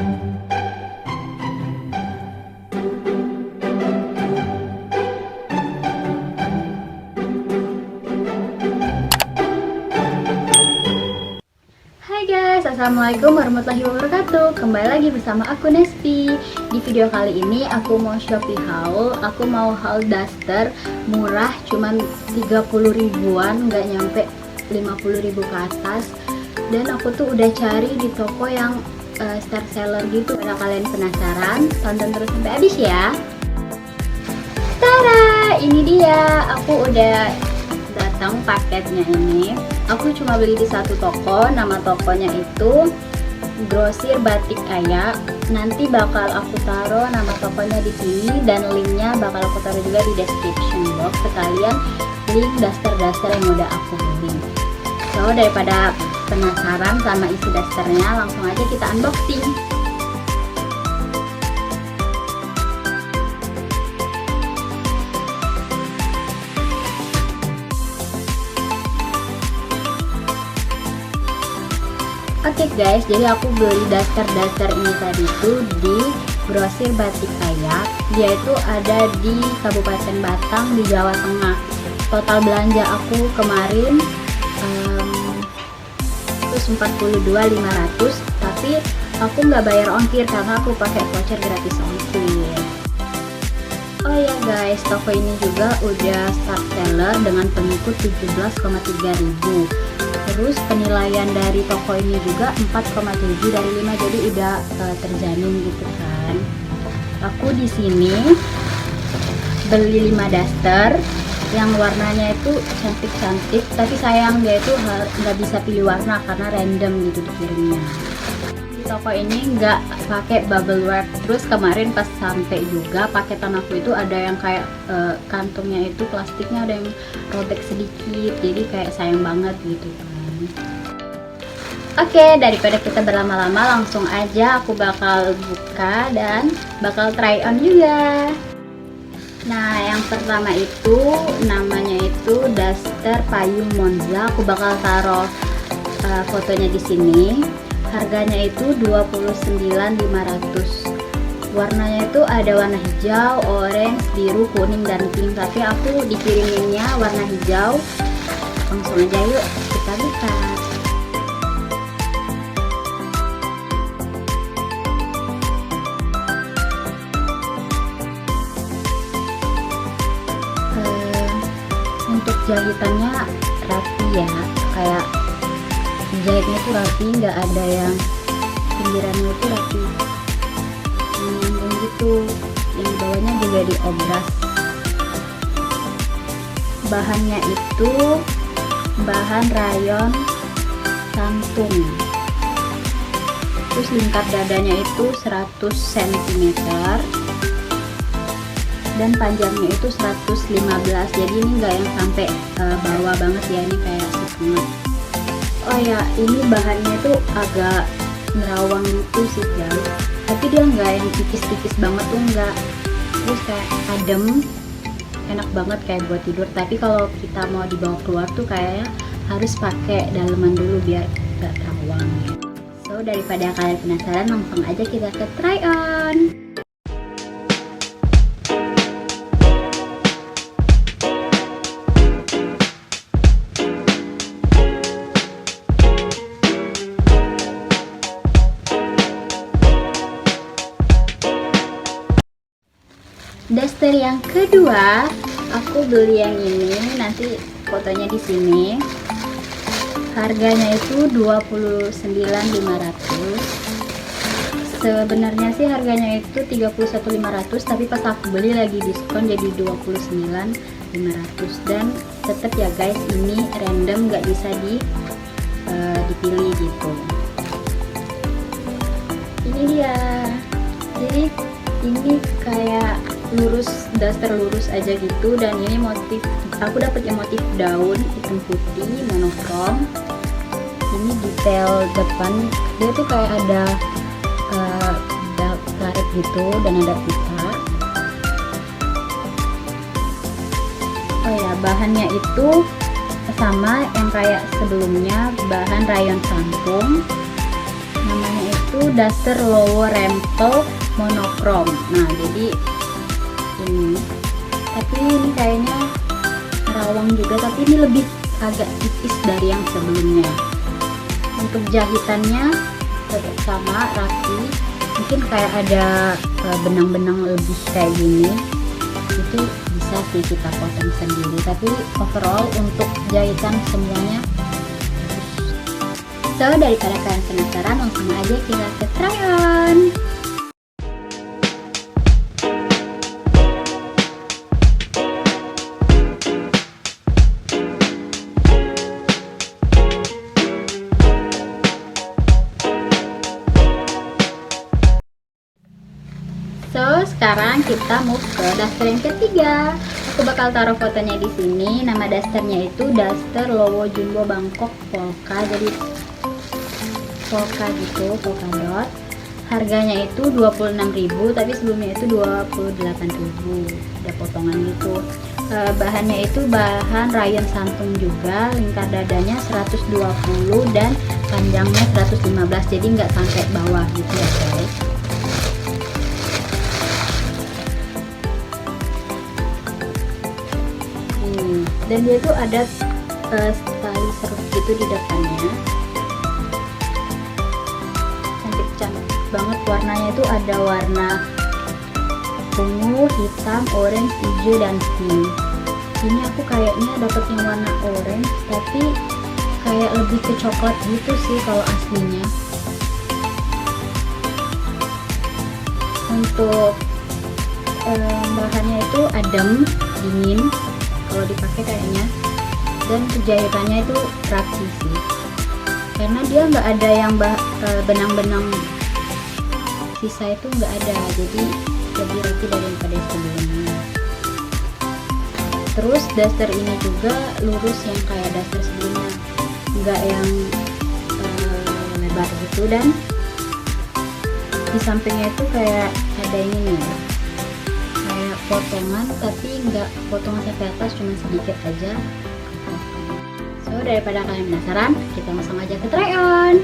Hai guys, assalamualaikum warahmatullahi wabarakatuh. Kembali lagi bersama aku Nespi. Di video kali ini aku mau Shopee haul. Aku mau haul daster murah, cuman 30 ribuan, nggak nyampe 50 ribu ke atas. Dan aku tuh udah cari di toko yang star seller gitu. Kalau kalian penasaran, tonton terus sampai habis ya. Tada, ini dia. Aku udah datang paketnya ini. Aku cuma beli di satu toko, nama tokonya itu Grosir Batik Aya. Nanti bakal aku taruh nama tokonya di sini dan linknya bakal aku taruh juga di description box sekalian link daster-daster yang udah aku beli. So daripada penasaran sama isi dasternya, langsung aja kita unboxing. Oke guys, jadi aku beli daster-daster ini tadi itu di Grosir Batik Aya. Dia itu ada di Kabupaten Batang di Jawa Tengah. Total belanja aku kemarin terus 42.500, tapi aku nggak bayar ongkir karena aku pakai voucher gratis ongkir. Oh ya guys, toko ini juga udah start seller dengan pengikut 17,3 ribu. Terus penilaian dari toko ini juga 4,7 dari 5, jadi udah terjamin gitu kan. Aku di sini beli 5 daster yang warnanya itu cantik-cantik, tapi sayang dia itu nggak bisa pilih warna karena random gitu dikirimnya. Di toko ini nggak pakai bubble wrap. Terus kemarin pas sampai juga paketan aku itu ada yang kayak kantongnya itu plastiknya ada yang robek sedikit, jadi kayak sayang banget gitu kan. Oke, daripada kita berlama-lama, langsung aja aku bakal buka dan bakal try on juga. Nah, yang pertama itu namanya itu daster payung Monza. Aku bakal taruh fotonya di sini. Harganya itu 29.500. Warnanya itu ada warna hijau, orange, biru, kuning, dan pink. Tapi aku dikiriminnya warna hijau. Langsung aja yuk kita buka. Untuk jahitannya rapi ya, kayak jahitnya tuh rapi, nggak ada yang pinggirannya itu rapi nyambung gitu. Yang bawahnya juga diobras. Bahannya itu bahan rayon santung. Terus lingkar dadanya itu 100 cm dan panjangnya itu 115, jadi ini enggak yang sampai bawah banget ya, ini kayak setengah. Oh ya, ini bahannya tuh agak nerawang gitu sih guys, tapi dia enggak yang tipis-tipis banget tuh enggak. Terus kayak adem, enak banget kayak buat tidur. Tapi kalau kita mau dibawa keluar tuh kayaknya harus pakai daleman dulu biar gak terawang. So daripada kalian penasaran, langsung aja kita ke try on. Daster yang kedua, aku beli yang ini, nanti fotonya di sini. Harganya itu 29.500. Sebenarnya sih harganya itu 31.500, tapi pas aku beli lagi diskon jadi 29.500. Dan tetap ya guys, ini random, nggak bisa dipilih gitu. Ini dia. Jadi ini kayak lurus, daster lurus aja gitu, dan ini motif, aku dapet yang motif daun hitam putih monokrom. Ini detail depan dia tuh kayak ada karet gitu dan ada pita. Oh ya, bahannya itu sama yang kayak sebelumnya, bahan rayon santung. Namanya itu itu daster Lowo Rempel monokrom. Nah jadi ini, tapi ini kayaknya rawang juga, tapi ini lebih agak tipis dari yang sebelumnya. Untuk jahitannya tetap sama, rapi, mungkin kayak ada benang-benang lebih kayak gini, itu bisa sih kita potong sendiri, tapi overall untuk jahitan semuanya. So daripada kalian penasaran, langsung aja kita ke try on. So, sekarang kita move ke daster yang ketiga. Aku bakal taruh fotonya di sini. Nama dasternya itu daster Lowo Jumbo Bangkok Polka. Jadi polka gitu, polka dot. Harganya itu 26.000, tapi sebelumnya itu 28.000. Ada potongan gitu. Bahannya itu bahan rayon santung juga. Lingkar dadanya 120 dan panjangnya 115. Jadi nggak sampai bawah gitu ya guys. Dan dia tuh ada tali serut gitu di depannya, cantik banget. Warnanya itu ada warna ungu, hitam, orange, hijau, dan pink. Ini aku kayaknya dapet yang warna orange, tapi kayak lebih ke coklat gitu sih kalau aslinya. Untuk bahannya itu adem, dingin kalau dipakai kayaknya, dan jahitannya itu rapi sih, karena dia nggak ada yang benang-benang sisa itu nggak ada, jadi lebih rapi daripada sebelumnya. Terus daster ini juga lurus yang kayak daster sebelumnya, nggak yang lebar gitu, dan di sampingnya itu kayak ada ini nih, kayak potongan, tapi nggak potongan sampai atas, cuma sedikit aja. So daripada kalian penasaran, kita langsung aja ke try on.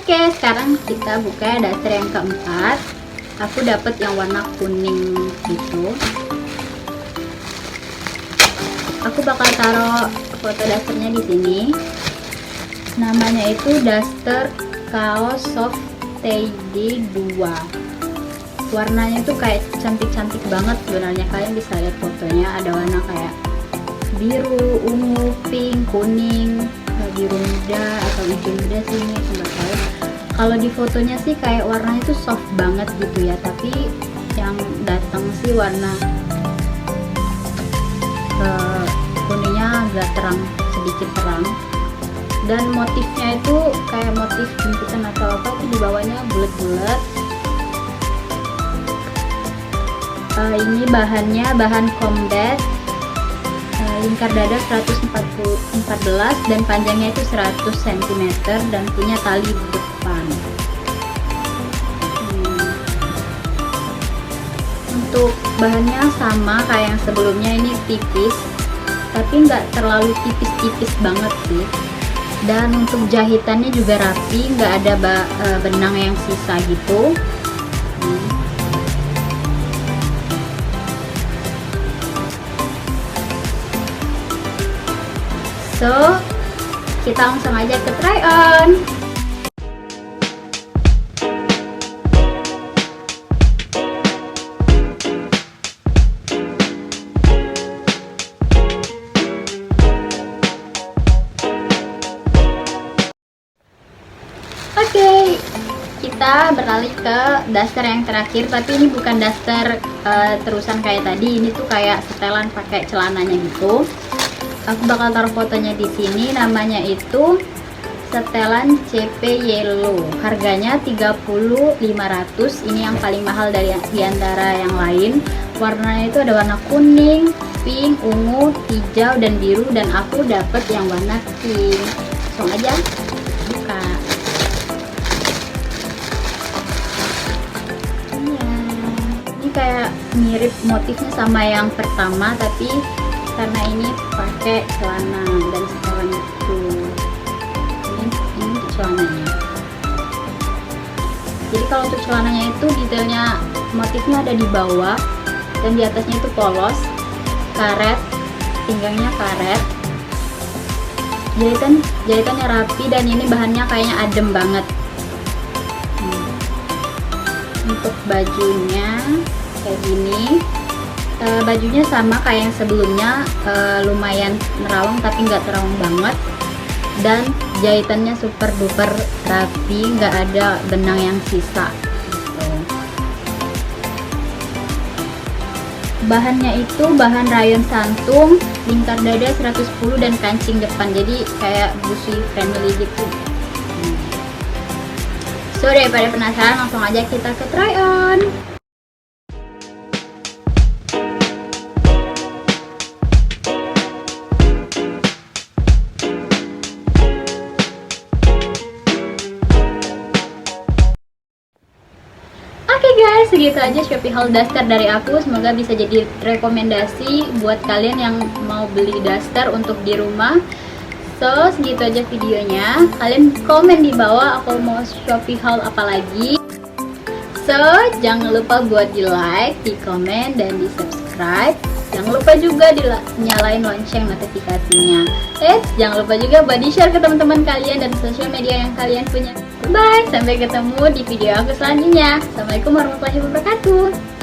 Oke, sekarang kita buka daster yang keempat. Aku dapet yang warna kuning gitu. Aku bakal taruh foto dasternya di sini. Namanya itu daster Kaos Soft Tidy 2. Warnanya tuh kayak cantik-cantik banget sebenarnya. Kalian bisa lihat fotonya, ada warna kayak biru, ungu, pink, kuning, biru muda atau hijau muda sih, ini nggak tahu. Kalau di fotonya sih kayak warnanya itu soft banget gitu ya, tapi yang datang sih warna kuningnya agak terang, sedikit terang, dan motifnya itu kayak motif jemputan atau apa, itu di bawahnya bulat-bulat. Ini bahannya bahan combat, lingkar dada 114 dan panjangnya itu 100 cm dan punya tali di depan. Untuk bahannya sama kayak yang sebelumnya, ini tipis tapi nggak terlalu tipis-tipis banget sih, dan untuk jahitannya juga rapi, nggak ada benang yang sisa gitu. So, kita langsung aja ke try on. Oke, kita beralih ke daster yang terakhir, tapi ini bukan daster terusan kayak tadi. Ini tuh kayak setelan pakai celananya gitu. Aku bakal taruh fotonya di sini. Namanya itu setelan CP Yellow. Harganya 30.500. Ini yang paling mahal dari diantara yang lain. Warnanya itu ada warna kuning, pink, ungu, hijau, dan biru. Dan aku dapet yang warna pink. Langsung aja buka. Ini kayak mirip motifnya sama yang pertama, tapi karena ini pakai celana dan setelan itu. Ini untuk celananya. Jadi kalau untuk celananya itu detailnya motifnya ada di bawah dan di atasnya itu polos, karet, pinggangnya karet. Jahitannya rapi dan ini bahannya kayaknya adem banget. Untuk bajunya kayak gini. Bajunya sama kayak yang sebelumnya, lumayan nerawang tapi nggak terawang banget, dan jahitannya super duper rapi, nggak ada benang yang sisa gitu. Bahannya itu bahan rayon santung, lingkar dada 110 dan kancing depan, jadi kayak busui friendly gitu. So daripada penasaran, langsung aja kita ke try on. Oke guys, segitu aja Shopee haul daster dari aku. Semoga bisa jadi rekomendasi buat kalian yang mau beli daster untuk di rumah. So, segitu aja videonya. Kalian komen di bawah aku mau Shopee haul apa lagi. So, jangan lupa buat di like, di komen, dan di subscribe. Jangan lupa juga nyalain lonceng notifikasinya. Jangan lupa juga buat di share ke teman-teman kalian dan sosial media yang kalian punya. Bye, sampai ketemu di video aku selanjutnya. Assalamualaikum warahmatullahi wabarakatuh.